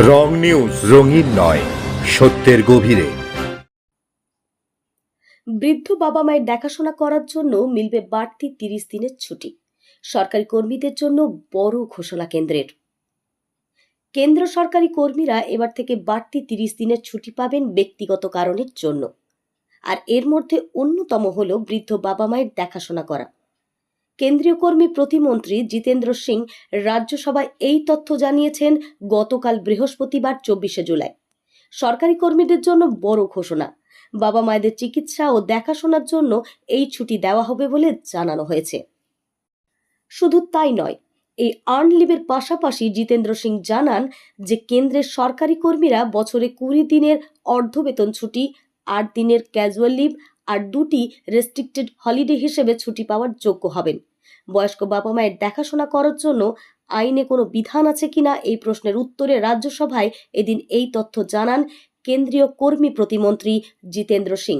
রং news, রঙিন নয়, সত্যের গভীরে। বৃদ্ধ বাবা মায়ের দেখাশোনা করার জন্য মিলবে বাড়তি 30 দিনের ছুটি। সরকারি কর্মীদের জন্য বড় ঘোষণা কেন্দ্রের। কেন্দ্র সরকারি কর্মীরা এবার থেকে বাড়তি 30 দিনের ছুটি পাবেন ব্যক্তিগত কারণের জন্য। আর এর মধ্যে অন্যতম হলো বৃদ্ধ বাবা মায়ের দেখাশোনা করা। কেন্দ্রীয় কর্মী প্রতিমন্ত্রী জিতেন্দ্র সিং রাজ্যসভায় এই তথ্য জানিয়েছেন গতকাল বৃহস্পতিবার 24শে জুলাই। সরকারি কর্মীদের জন্য বড় ঘোষণা। বাবা মায়েদের চিকিৎসা ও দেখাশোনার জন্য এই ছুটি দেওয়া হবে বলে জানানো হয়েছে। শুধু তাই নয়, এই আর্ন লিভের পাশাপাশি জিতেন্দ্র সিং জানান যে কেন্দ্রের সরকারি কর্মীরা বছরে 20 দিনের অর্ধবেতন ছুটি, 8 দিনের ক্যাজুয়াল লিভ আর 2টি রেস্ট্রিক্টেড হলিডে হিসেবে ছুটি পাওয়ার যোগ্য হবেন। বয়স্ক বাবা মায়ের দেখাশোনা করার জন্য আইনে কোনো বিধান আছে কিনা এই প্রশ্নের উত্তরে রাজ্যসভায় এদিন এই তথ্য জানান কেন্দ্রীয় কর্মী প্রতিমন্ত্রী জিতেন্দ্র সিং।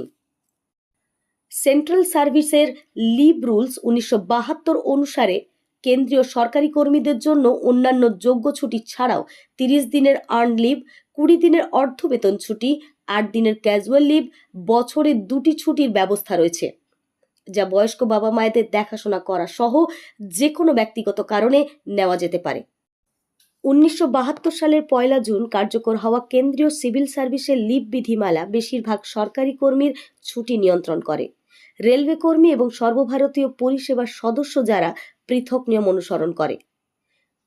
সেন্ট্রাল সার্ভিসের লিভ রুলস 1972 অনুসারে কেন্দ্রীয় সরকারি কর্মীদের জন্য অন্যান্য যোগ্য ছুটি ছাড়াও 30 দিনের আর্ন লিভ, 20 দিনের অর্ধবেতন ছুটি, 8 দিনের ক্যাজুয়াল লিভ, বছরে 2টি ছুটির ব্যবস্থা রয়েছে, যা বয়স্ক বাবা মায়েদের দেখাশোনা করা সহ যে কোনো ব্যক্তিগত কারণে নেওয়া যেতে পারে। 1972 সালের 1 জুন কার্যকর হওয়া কেন্দ্রীয় সিভিল সার্ভিসের লিভ বিধিমালা বেশিরভাগ সরকারি কর্মীর ছুটি নিয়ন্ত্রণ করে। রেলওয়ে কর্মী এবং সর্বভারতীয় পরিষেবার সদস্য যারা পৃথক নিয়ম অনুসরণ করে,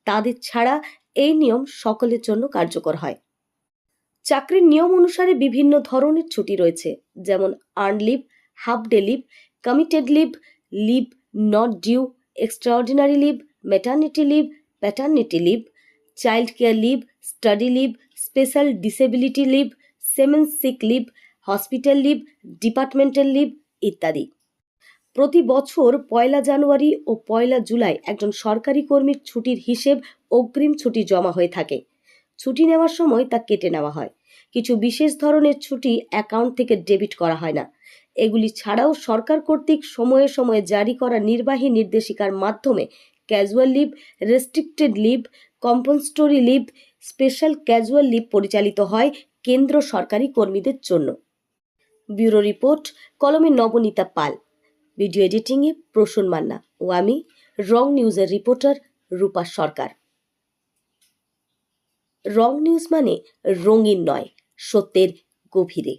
তাদের ছাড়া এই নিয়ম সকলের জন্য কার্যকর হয়। চাকরির নিয়ম অনুসারে বিভিন্ন ধরনের ছুটি রয়েছে, যেমন earn leave, half day leave, committed leave, leave not due, extraordinary leave, maternity leave, paternity leave, child care leave, study leave, special disability leave, সেমেন sick leave, hospital leave, departmental leave ইত্যাদি। প্রতি বছর 1 জানুয়ারি ও 1 জুলাই একজন সরকারি কর্মীর ছুটির হিসেব অগ্রিম ছুটি জমা হয়ে থাকে। ছুটি নেওয়ার সময় তা কেটে নেওয়া হয়। কিছু বিশেষ ধরনের ছুটি অ্যাকাউন্ট থেকে ডেবিট করা হয় না। এগুলি ছাড়াও সরকার কর্তৃক সময়ে সময়ে জারি করা নির্বাহী নির্দেশিকার মাধ্যমে casual leave, restricted leave, compensatory leave, special casual leave পরিচালিত হয় কেন্দ্র সরকারি কর্মীদের জন্য। ব্যুরো রিপোর্ট, কলমে নবনীতা পাল, ভিডিও এডিটিংয়ে প্রসূন মান্না ও আমি রং নিউজের রিপোর্টার রূপা সরকার। রং নিউজ মানে রঙিন নয়, সত্যের গভীরে।